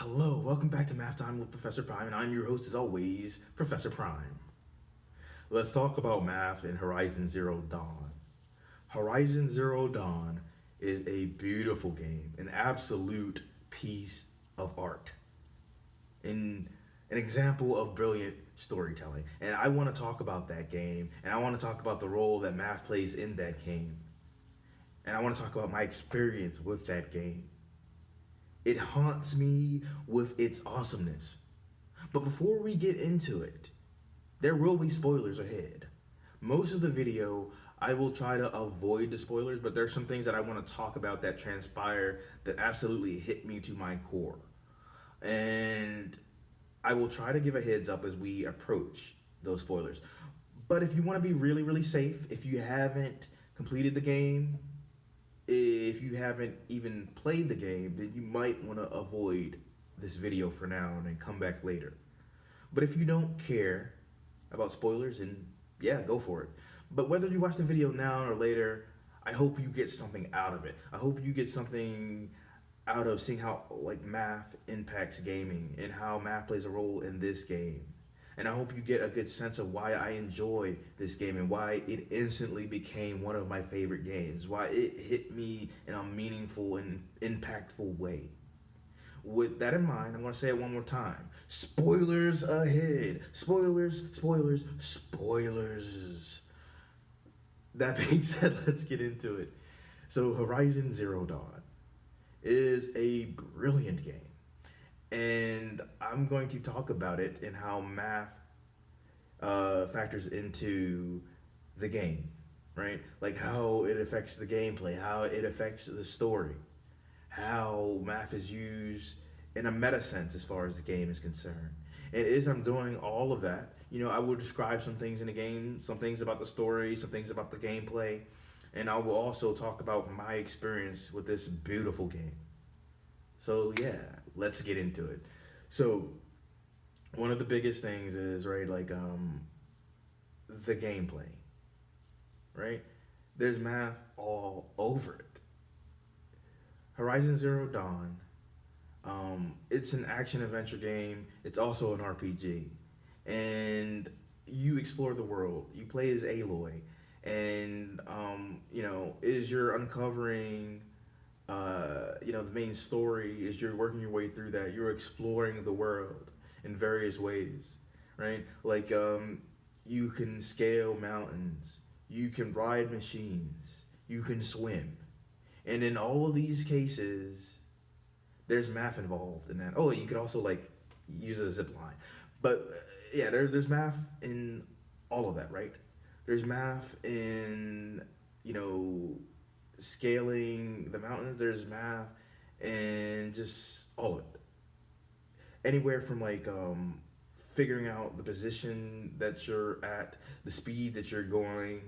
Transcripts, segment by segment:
Hello, welcome back to Math Time with Professor Prime, and I'm your host as always, Professor Prime. Let's talk about math in Horizon Zero Dawn. Horizon Zero Dawn is a beautiful game, an absolute piece of art, and an example of brilliant storytelling. And I want to talk about that game, and I want to talk about the role that math plays in that game, and I want to talk about my experience with that game. It haunts me with its awesomeness. But before we get into it, there will be spoilers ahead. Most of the video, I will try to avoid the spoilers, but there's some things that I want to talk about that transpire that absolutely hit me to my core. And I will try to give a heads up as we approach those spoilers. But if you want to be really, really safe, if you haven't completed the game, if you haven't even played the game, then you might want to avoid this video for now and then come back later. But if you don't care about spoilers, then yeah, go for it. But whether you watch the video now or later, I hope you get something out of it. I hope you get something out of seeing how math impacts gaming and how math plays a role in this game. And I hope you get a good sense of why I enjoy this game and why it instantly became one of my favorite games, why it hit me in a meaningful and impactful way. With that in mind, I'm going to say it one more time. Spoilers ahead. Spoilers, spoilers, spoilers. That being said, let's get into it. So, Horizon Zero Dawn is a brilliant game. And I'm going to talk about it and how math factors into the game, right? Like how it affects the gameplay, how it affects the story, how math is used in a meta sense as far as the game is concerned. And as I'm doing all of that, I will describe some things in the game, some things about the story, some things about the gameplay, and I will also talk about my experience with this beautiful game. So yeah, let's get into it. So one of the biggest things is the gameplay, right? There's math all over it. Horizon Zero Dawn, it's an action adventure game. It's also an RPG, and you explore the world. You play as Aloy, and as you're uncovering the main story, as you're working your way through that, you're exploring the world in various ways, right? You can scale mountains, you can ride machines, you can swim. And in all of these cases, there's math involved in that. Oh, you could also use a zip line. But yeah, there's math in all of that, right? There's math in, scaling the mountains. There's math and just all of it. Anywhere from figuring out the position that you're at, the speed that you're going,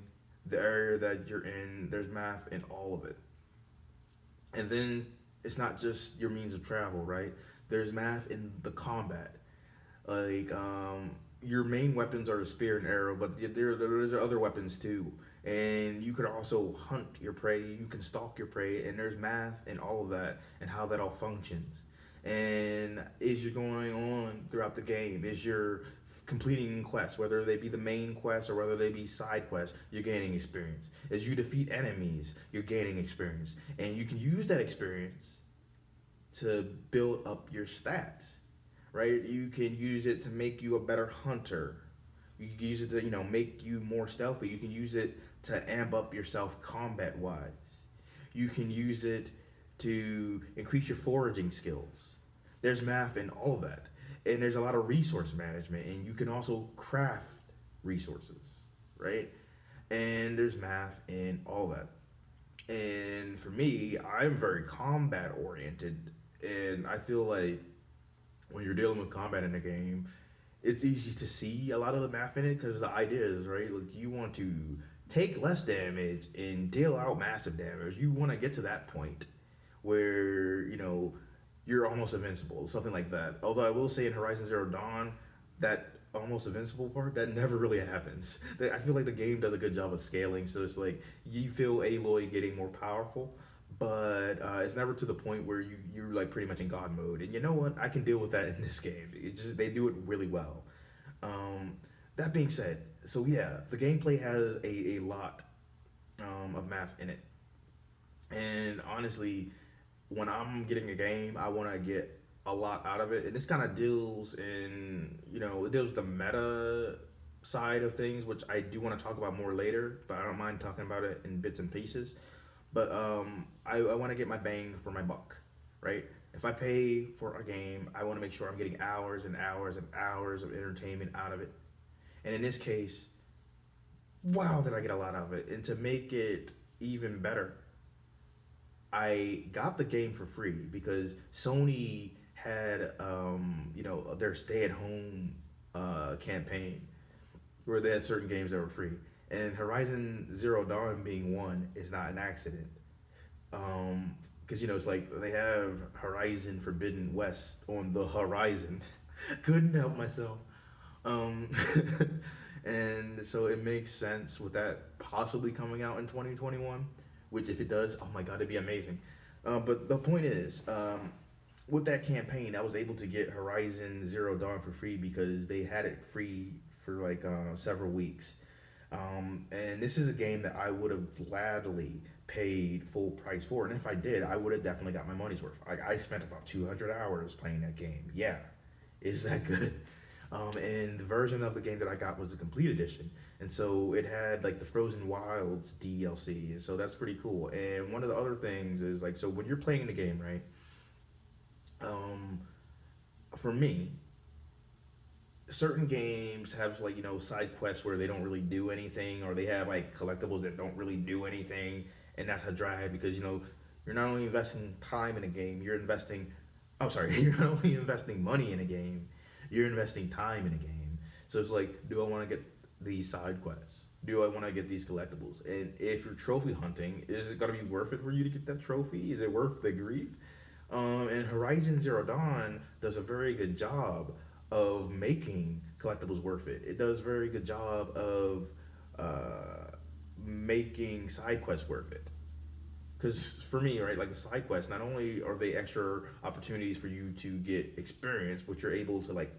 the area that you're in. There's math in all of it. And then it's not just your means of travel, right? There's math in the combat. Your main weapons are the spear and arrow, but there's other weapons too. And you could also hunt your prey, you can stalk your prey, and there's math and all of that and how that all functions. And as you're going on throughout the game, as you're completing quests, whether they be the main quests or whether they be side quests, you're gaining experience. As you defeat enemies, you're gaining experience. And you can use that experience to build up your stats, right? You can use it to make you a better hunter. You can use it to, make you more stealthy. You can use it to amp up yourself combat-wise. You can use it to increase your foraging skills. There's math in all of that. And there's a lot of resource management, and you can also craft resources, right? And there's math in all that. And for me, I'm very combat-oriented, and I feel like when you're dealing with combat in a game, it's easy to see a lot of the math in it because the idea is, right, you want to take less damage and deal out massive damage. You want to get to that point where, you're almost invincible, something like that. Although I will say in Horizon Zero Dawn, that almost invincible part, that never really happens. I feel like the game does a good job of scaling, so it's you feel Aloy getting more powerful, but it's never to the point where you're like pretty much in God mode. And you know what? I can deal with that in this game. It just they do it really well. Um, that being said, so yeah, the gameplay has a lot of math in it. And honestly, when I'm getting a game, I want to get a lot out of it. And this kind of deals in, it deals with the meta side of things, which I do want to talk about more later, but I don't mind talking about it in bits and pieces. But I want to get my bang for my buck, right? If I pay for a game, I want to make sure I'm getting hours and hours and hours of entertainment out of it. And in this case, wow, did I get a lot out of it. And to make it even better, I got the game for free because Sony had, their stay-at-home campaign where they had certain games that were free, and Horizon Zero Dawn being one is not an accident. Because it's like they have Horizon Forbidden West on the horizon. Couldn't help myself. Um, and so it makes sense with that possibly coming out in 2021, which if it does, oh my god, it'd be amazing. But the point is, with that campaign, I was able to get Horizon Zero Dawn for free because they had it free for like several weeks. And this is a game that I would have gladly paid full price for. And if I did, I would have definitely got my money's worth. I spent about 200 hours playing that game. Yeah, is that good? And the version of the game that I got was the complete edition. And so it had like the Frozen Wilds DLC. And so that's pretty cool. And one of the other things is like, so when you're playing the game, right? Um, for me, certain games have like side quests where they don't really do anything, or they have like collectibles that don't really do anything, and that's a drag because you're not only investing time in a game, you're investing, oh sorry, you're not only investing money in a game, you're investing time in a game. So it's like, do I want to get these side quests? Do I want to get these collectibles? And if you're trophy hunting, is it gonna be worth it for you to get that trophy? Is it worth the grief? And Horizon Zero Dawn does a very good job of making collectibles worth it. It does a very good job of making side quests worth it. Because for me, right, like the side quests, not only are they extra opportunities for you to get experience, but you're able to like,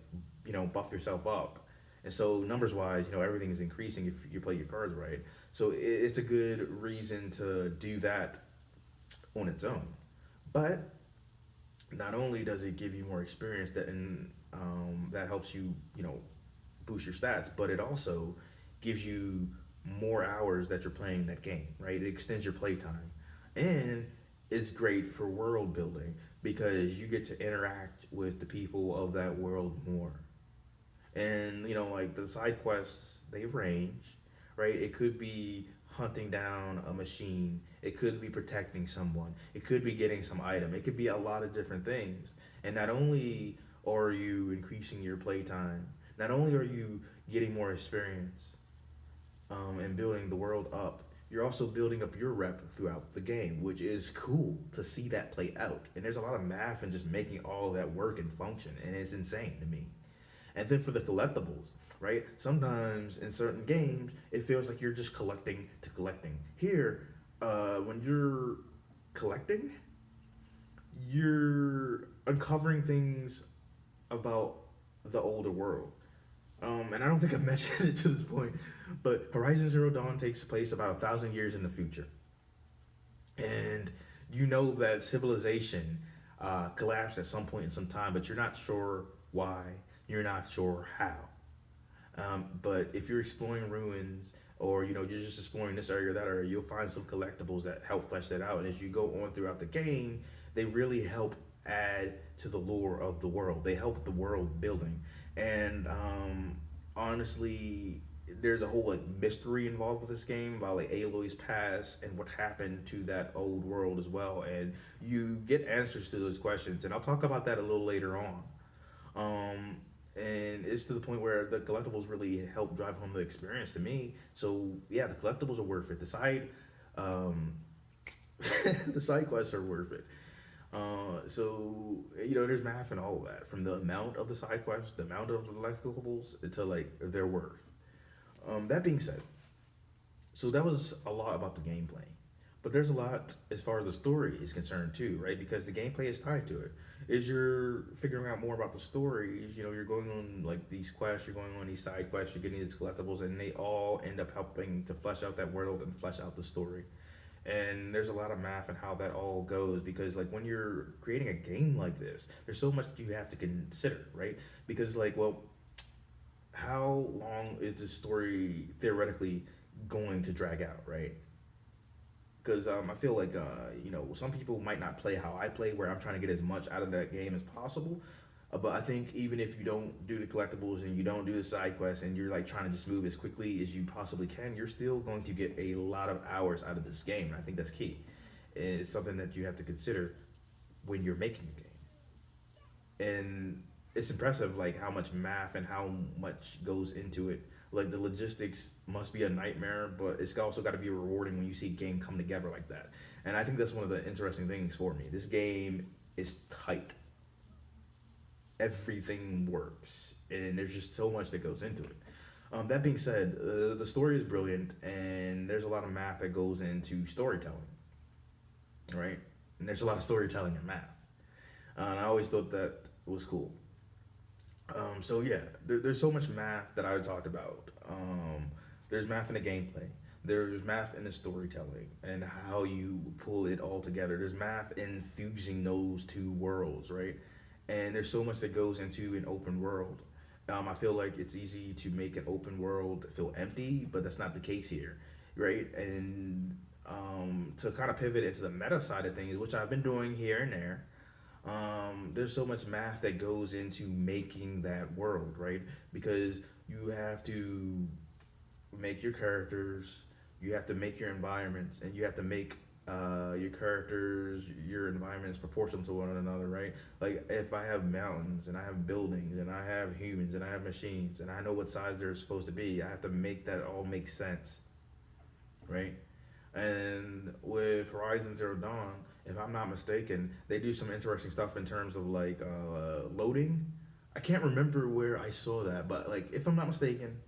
buff yourself up. And so numbers wise, everything is increasing if you play your cards right. So it's a good reason to do that on its own. But not only does it give you more experience that helps you boost your stats, but it also gives you more hours that you're playing that game, right? It extends your playtime, and it's great for world building because you get to interact with the people of that world more. And like the side quests, they range, right? It could be hunting down a machine, it could be protecting someone, it could be getting some item, it could be a lot of different things. And not only are you increasing your playtime, not only are you getting more experience and building the world up, you're also building up your rep throughout the game, which is cool to see that play out. And there's a lot of math and just making all that work and function, and it's insane to me. And then for the collectibles, right? Sometimes in certain games, it feels like you're just collecting to collecting. Here, when you're collecting, you're uncovering things about the older world. And I don't think I've mentioned it to this point, but Horizon Zero Dawn takes place about 1,000 years in the future. And you know that civilization collapsed at some point in some time, but you're not sure why, you're not sure how. But if you're exploring ruins or you're just exploring this area or that area, you'll find some collectibles that help flesh that out. And as you go on throughout the game, they really help add to the lore of the world. They help the world building. And honestly, there's a whole like mystery involved with this game about like Aloy's past and what happened to that old world as well. And you get answers to those questions, and I'll talk about that a little later on. And it's to the point where the collectibles really help drive home the experience to me. So yeah, the collectibles are worth it. Um, the side quests are worth it. So there's math and all of that, from the amount of the side quests, the amount of the collectibles, to like their worth. That being said, so that was a lot about the gameplay. But there's a lot as far as the story is concerned too, right? Because the gameplay is tied to it. As you're figuring out more about the stories, you're going on like these quests, you're going on these side quests, you're getting these collectibles, and they all end up helping to flesh out that world and flesh out the story. And there's a lot of math and how that all goes because like when you're creating a game like this, there's so much you have to consider, right? Because like, well, how long is the story theoretically going to drag out, right? Because I feel like some people might not play how I play, where I'm trying to get as much out of that game as possible. But I think even if you don't do the collectibles and you don't do the side quests and you're like trying to just move as quickly as you possibly can, you're still going to get a lot of hours out of this game. And I think that's key. It's something that you have to consider when you're making a game. And it's impressive like how much math and how much goes into it. Like the logistics must be a nightmare, but it's also got to be rewarding when you see a game come together like that. And I think that's one of the interesting things for me. This game is tight. Everything works, and there's just so much that goes into it. That being said, the story is brilliant, and there's a lot of math that goes into storytelling, right? And there's a lot of storytelling in math. And I always thought that was cool. So yeah, there's so much math that I talked about. There's math in the gameplay. There's math in the storytelling and how you pull it all together. There's math in fusing those two worlds, right? And there's so much that goes into an open world. I feel like it's easy to make an open world feel empty, but that's not the case here, right? And to kind of pivot into the meta side of things, which I've been doing here and there, there's so much math that goes into making that world, right? Because you have to make your characters, you have to make your environments, and you have to make your characters, your environments proportional to one another, right? Like if I have mountains and I have buildings and I have humans and I have machines and I know what size they're supposed to be, I have to make that all make sense, right? And with Horizon Zero Dawn, if I'm not mistaken, they do some interesting stuff in terms of like loading. I can't remember where I saw that, but like if I'm not mistaken,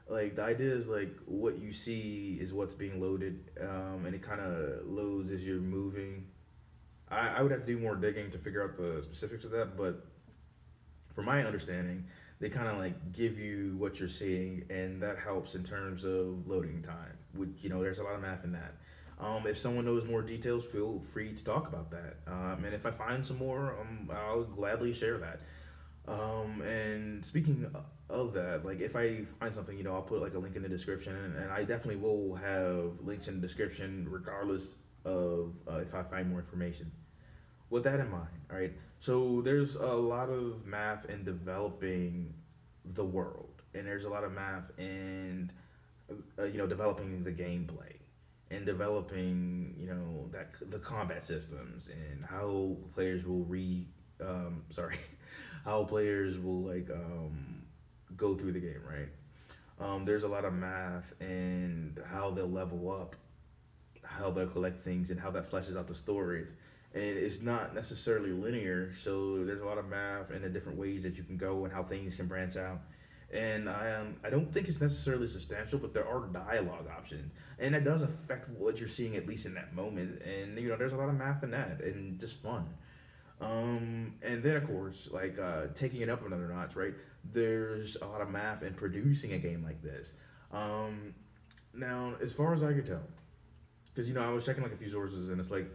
like the idea is like what you see is what's being loaded, and it kind of loads as you're moving. I would have to do more digging to figure out the specifics of that, but from my understanding, they kind of like give you what you're seeing, and that helps in terms of loading time. Which there's a lot of math in that. If someone knows more details, feel free to talk about that. And if I find some more, I'll gladly share that. And speaking of that, like if I find something, I'll put like a link in the description, and I definitely will have links in the description regardless of if I find more information. With that in mind, all right. So there's a lot of math in developing the world, and there's a lot of math in developing the gameplay and developing that the combat systems and how players will sorry how players will like go through the game, right? There's a lot of math and how they'll level up, how they'll collect things, and how that fleshes out the stories. And it's not necessarily linear, so there's a lot of math and the different ways that you can go and how things can branch out. And I don't think it's necessarily substantial, but there are dialogue options, and that does affect what you're seeing at least in that moment. And there's a lot of math in that, and just fun. And then of course, like taking it up another notch, right? There's a lot of math in producing a game like this. Now, as far as I could tell, because I was checking like a few sources, and it's like,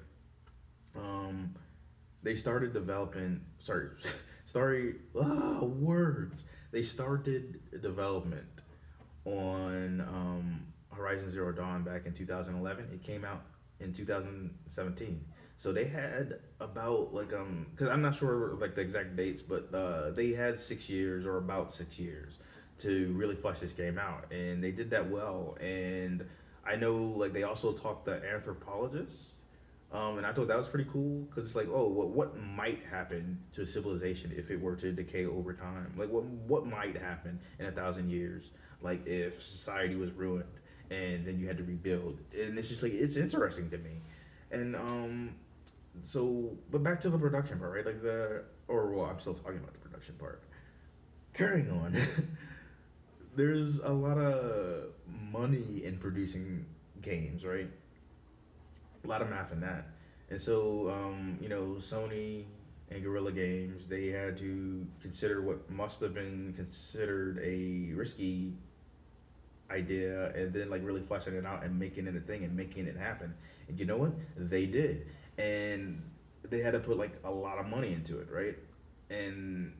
they started developing. Sorry, words. They started development on Horizon Zero Dawn back in 2011. It came out in 2017. So they had about like because I'm not sure like the exact dates, but they had 6 years or about 6 years to really flesh this game out, and they did that well. And I know like they also taught the anthropologists, and I thought that was pretty cool because it's like, oh, what might happen to a civilization if it were to decay over time? Like what might happen in 1,000 years? Like if society was ruined and then you had to rebuild, and it's just like it's interesting to me. And so, but back to the production part, right? Like I'm still talking about the production part. Carrying on, there's a lot of money in producing games, right? A lot of math in that. And so, Sony and Guerrilla Games, they had to consider what must have been considered a risky idea, and then like really fleshing it out and making it a thing and making it happen. And you know what? They did. And they had to put like a lot of money into it, right? And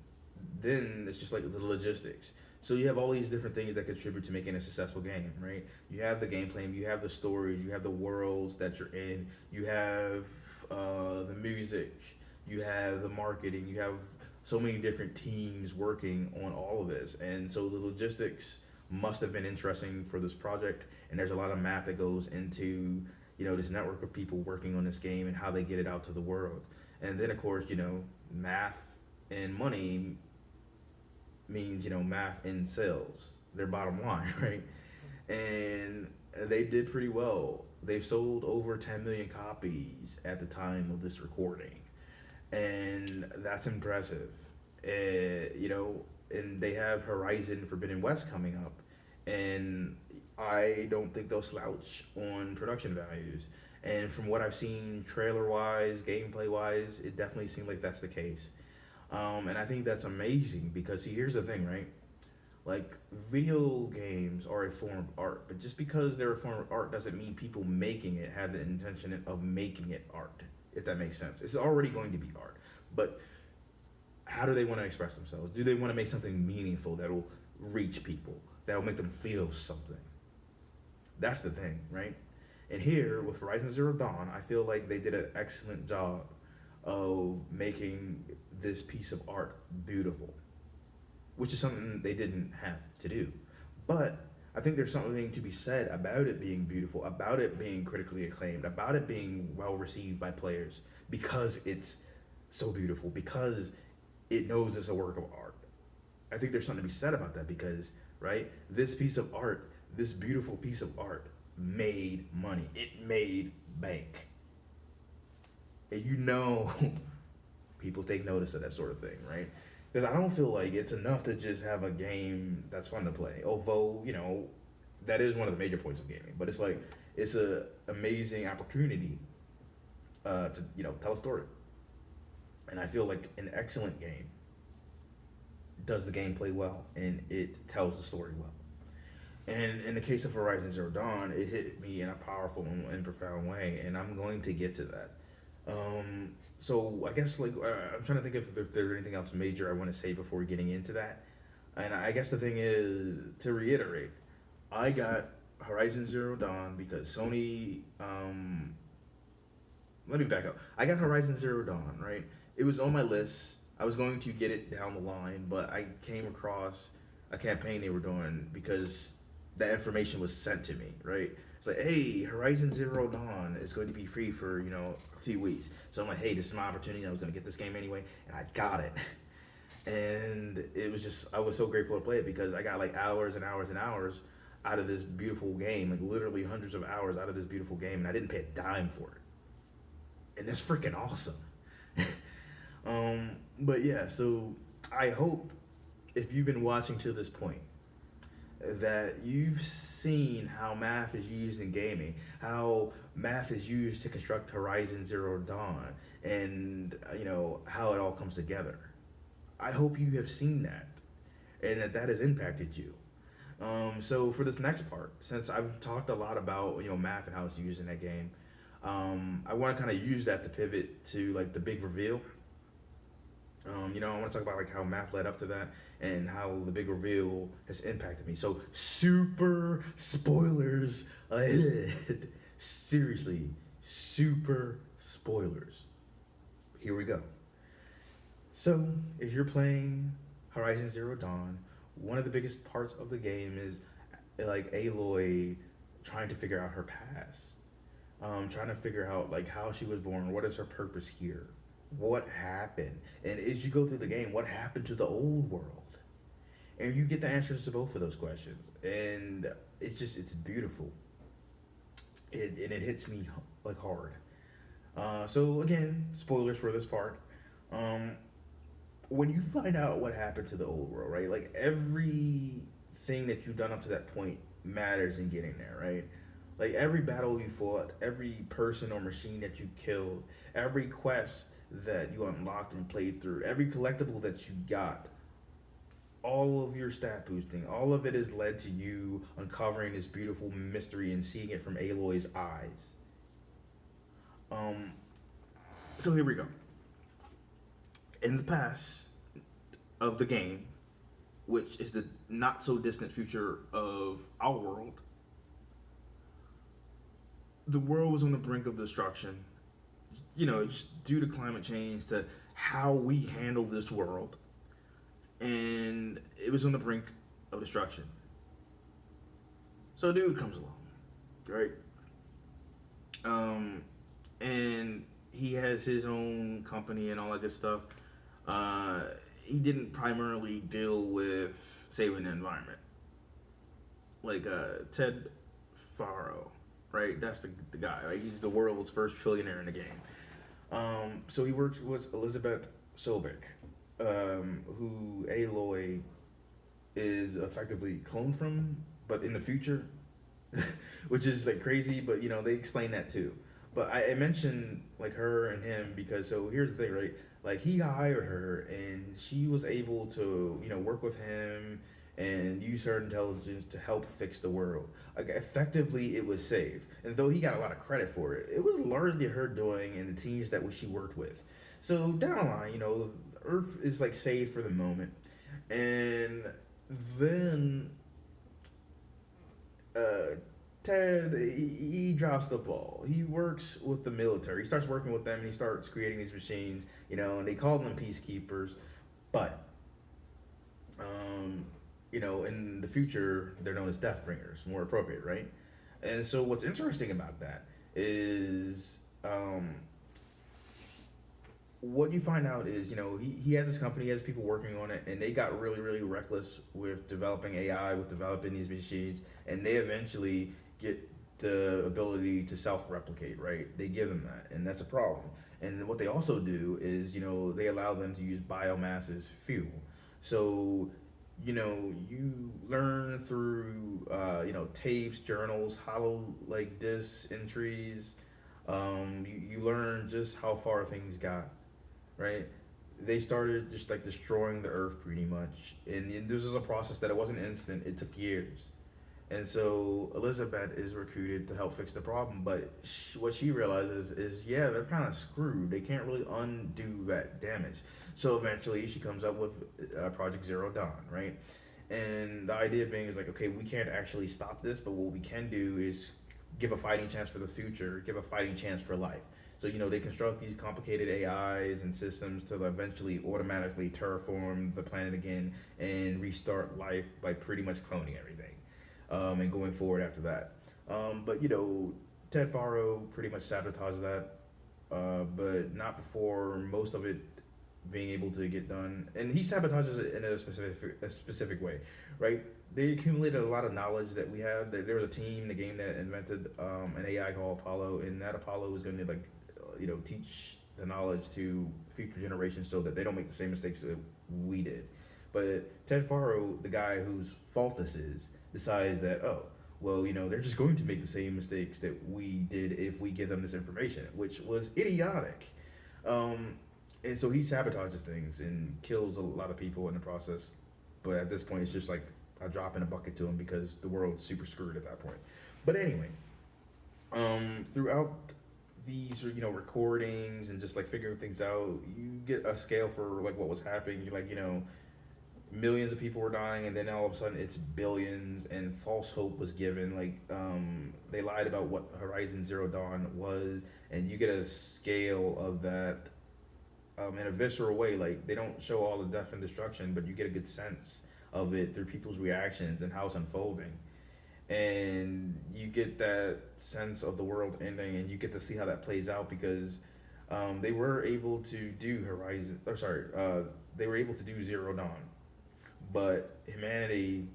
then it's just like the logistics. So you have all these different things that contribute to making a successful game, right? You have the gameplay, you have the stories, you have the worlds that you're in, you have the music, you have the marketing, you have so many different teams working on all of this, and so the logistics must have been interesting for this project. And there's a lot of math that goes into this network of people working on this game and how they get it out to the world. And then of course math and money means math in sales, their bottom line, right? And they did pretty well. They've sold over 10 million copies at the time of this recording, and that's impressive. And they have Horizon Forbidden West coming up, and I don't think they'll slouch on production values. And from what I've seen, trailer wise, gameplay wise, it definitely seems like that's the case. And I think that's amazing because, see, here's the thing, right? Like, video games are a form of art, but just because they're a form of art doesn't mean people making it have the intention of making it art, if that makes sense. It's already going to be art, but how do they want to express themselves? Do they want to make something meaningful that will reach people, that will make them feel something? That's the thing, right? And here with Horizon Zero Dawn, I feel like they did an excellent job of making this piece of art beautiful, which is something they didn't have to do. But I think there's something to be said about it being beautiful, about it being critically acclaimed, about it being well received by players, because it's so beautiful, because it knows it's a work of art. I think there's something to be said about that because, right, this piece of art, this beautiful piece of art made money. It made bank. And people take notice of that sort of thing, right? Because I don't feel like it's enough to just have a game that's fun to play. Although, that is one of the major points of gaming. But it's like, it's a amazing opportunity to, tell a story. And I feel like an excellent game does the gameplay well and it tells the story well. And in the case of Horizon Zero Dawn, it hit me in a powerful and profound way, and I'm going to get to that. So I guess I'm trying to think if there's anything else major I want to say before getting into that. And I guess the thing is, to reiterate, I got Horizon Zero Dawn because Sony. Let me back up. I got Horizon Zero Dawn, right? It was on my list. I was going to get it down the line, but I came across a campaign they were doing because that information was sent to me, right? It's like, hey, Horizon Zero Dawn is going to be free for, a few weeks. So I'm like, hey, this is my opportunity. I was going to get this game anyway, and I got it. And it was just, I was so grateful to play it because I got like hours and hours and hours out of this beautiful game, like literally hundreds of hours out of this beautiful game, and I didn't pay a dime for it. And that's freaking awesome. But yeah, so I hope if you've been watching to this point that you've seen how math is used in gaming, how math is used to construct Horizon Zero Dawn, and how it all comes together. I hope you have seen that and that has impacted you. So for this next part, since I've talked a lot about math and how it's used in that game, I want to kind of use that to pivot to like the big reveal. I want to talk about like how math led up to that and how the big reveal has impacted me. So super spoilers ahead. Seriously, super spoilers. Here we go. So if you're playing Horizon Zero Dawn, one of the biggest parts of the game is like Aloy trying to figure out her past, trying to figure out like how she was born, what is her purpose here, what happened, and as you go through the game, what happened to the old world, and you get the answers to both of those questions, and it's beautiful. It hits me like hard. So again, spoilers for this part. When you find out what happened to the old world, right? Like everything that you've done up to that point matters in getting there, right? Like every battle you fought, every person or machine that you killed, every quest that you unlocked and played through, every collectible that you got, all of your stat boosting, all of it has led to you uncovering this beautiful mystery and seeing it from Aloy's eyes. Um, so here we go. In the past of the game, which is the not so distant future of our world, the world was on the brink of destruction. You know, just due to climate change, to how we handle this world, and it was on the brink of destruction. So, a dude comes along, right? Um, and he has his own company and all that good stuff. Uh, he didn't primarily deal with saving the environment, like Ted Faro, right? That's the guy, right? He's the world's first trillionaire in the game. So he works with Elizabeth Sobek, who Aloy is effectively cloned from, but in the future, which is like crazy. But you know they explain that too. But I mentioned like her and him because so here's the thing, right? Like he hired her and she was able to work with him and use her intelligence to help fix the world. Like effectively, it was saved. And though he got a lot of credit for it, it was largely her doing and the teams that she worked with. So down the line, Earth is like saved for the moment, and then uh, Ted he drops the ball. He works with the military. He starts working with them, and he starts creating these machines. And they call them peacekeepers, but in the future they're known as death bringers, more appropriate, right? And so what's interesting about that is what you find out is he has this company, he has people working on it, and they got really really reckless with developing AI, with developing these machines, and they eventually get the ability to self-replicate, right? They give them that, and that's a problem. And what they also do is they allow them to use biomass as fuel. So you learn through tapes, journals, hollow like disc entries. You learn just how far things got, right? They started just like destroying the earth pretty much, and this is a process that it wasn't instant. It took years, and so Elizabeth is recruited to help fix the problem. But what she realizes is, yeah, they're kind of screwed. They can't really undo that damage. So eventually, she comes up with Project Zero Dawn, right? And the idea being is like, okay, we can't actually stop this, but what we can do is give a fighting chance for the future, give a fighting chance for life. So they construct these complicated AIs and systems to eventually automatically terraform the planet again and restart life by pretty much cloning everything, and going forward after that. But Ted Faro pretty much sabotages that, but not before most of it being able to get done. And he sabotages it in a specific way, right? They accumulated a lot of knowledge that we have. There was a team in the game that invented an AI called Apollo, and that Apollo was going to teach the knowledge to future generations so that they don't make the same mistakes that we did. But Ted Faro, the guy whose fault this is, decides that, oh, well, they're just going to make the same mistakes that we did if we give them this information, which was idiotic. And so he sabotages things and kills a lot of people in the process. But at this point, it's just like a drop in a bucket to him because the world's super screwed at that point. But anyway, throughout these recordings and just like figuring things out, you get a scale for like what was happening. You're like millions of people were dying, and then all of a sudden it's billions, and false hope was given. Like they lied about what Horizon Zero Dawn was, and you get a scale of that. In a visceral way, like they don't show all the death and destruction, but you get a good sense of it through people's reactions and how it's unfolding, and you get that sense of the world ending, and you get to see how that plays out because they were able to do they were able to do Zero Dawn, but humanity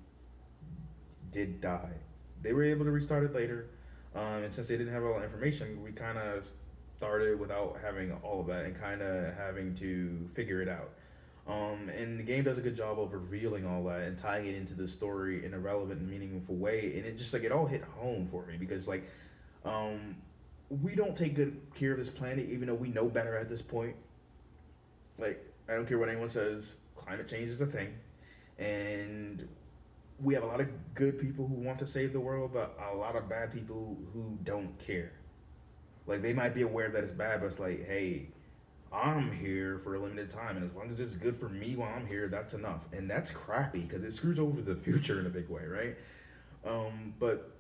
did die. They were able to restart it later, and since they didn't have all the information, we kind of started without having all of that and kind of having to figure it out. And the game does a good job of revealing all that and tying it into the story in a relevant and meaningful way. And it just like it all hit home for me because like um, we don't take good care of this planet, even though we know better at this point. Like I don't care what anyone says, climate change is a thing, and we have a lot of good people who want to save the world, but a lot of bad people who don't care. Like they might be aware that it's bad, but it's like, hey, I'm here for a limited time, and as long as it's good for me while I'm here, that's enough. And that's crappy because it screws over the future in a big way, right? But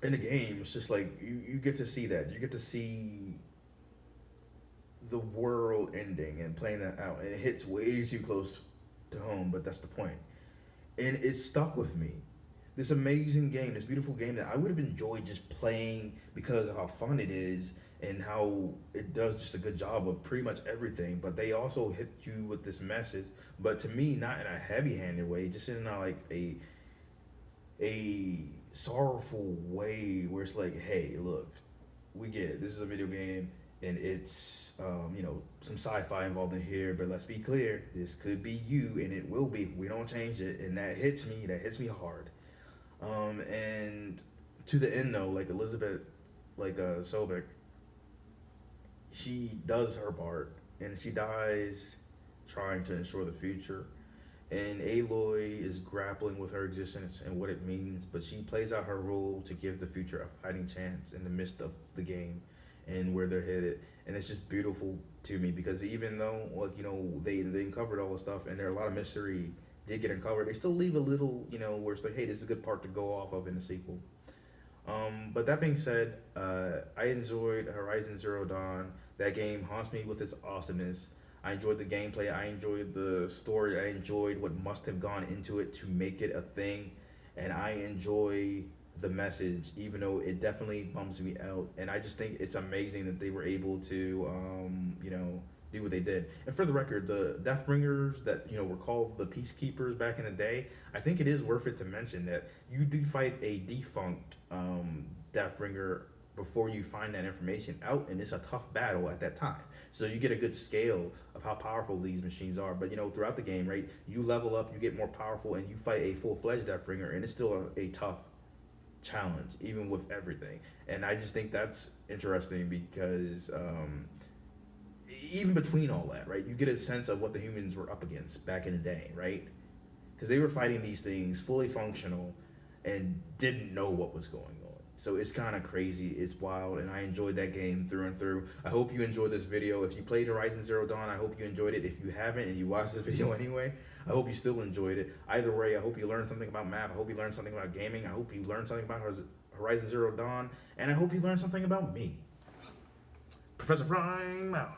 in the game, it's just like you get to see that. You get to see the world ending and playing that out, and it hits way too close to home, but that's the point. And it stuck with me. This amazing game, this beautiful game that I would have enjoyed just playing because of how fun it is and how it does just a good job of pretty much everything. But they also hit you with this message, but to me, not in a heavy-handed way, just in like a sorrowful way where it's like, hey, look, we get it. This is a video game, and it's some sci-fi involved in here. But let's be clear, this could be you, and it will be if we don't change it. And that hits me. That hits me hard. And to the end though, like Elizabeth, like Sobek, she does her part, and she dies trying to ensure the future. And Aloy is grappling with her existence and what it means, but she plays out her role to give the future a fighting chance in the midst of the game and where they're headed. And it's just beautiful to me because even though, like, they uncovered all the stuff and there are a lot of mystery did get uncovered, they still leave a little, where it's like, hey, this is a good part to go off of in the sequel. But that being said, I enjoyed Horizon Zero Dawn. That game haunts me with its awesomeness. I enjoyed the gameplay. I enjoyed the story. I enjoyed what must have gone into it to make it a thing. And I enjoy the message, even though it definitely bums me out. And I just think it's amazing that they were able to, do what they did. And for the record, the Deathbringers that, were called the Peacekeepers back in the day, I think it is worth it to mention that you do fight a defunct Deathbringer before you find that information out, and it's a tough battle at that time. So you get a good scale of how powerful these machines are. But throughout the game, right, you level up, you get more powerful, and you fight a full-fledged Deathbringer, and it's still a tough challenge, even with everything. And I just think that's interesting because even between all that, right, you get a sense of what the humans were up against back in the day, right? Because they were fighting these things fully functional and didn't know what was going on. So it's kind of crazy, it's wild, and I enjoyed that game through and through. I hope you enjoyed this video. If you played Horizon Zero Dawn, I hope you enjoyed it. If you haven't and you watched this video anyway, I hope you still enjoyed it. Either way, I hope you learned something about map. I hope you learned something about gaming. I hope you learned something about Horizon Zero Dawn, and I hope you learned something about me. Professor Prime out.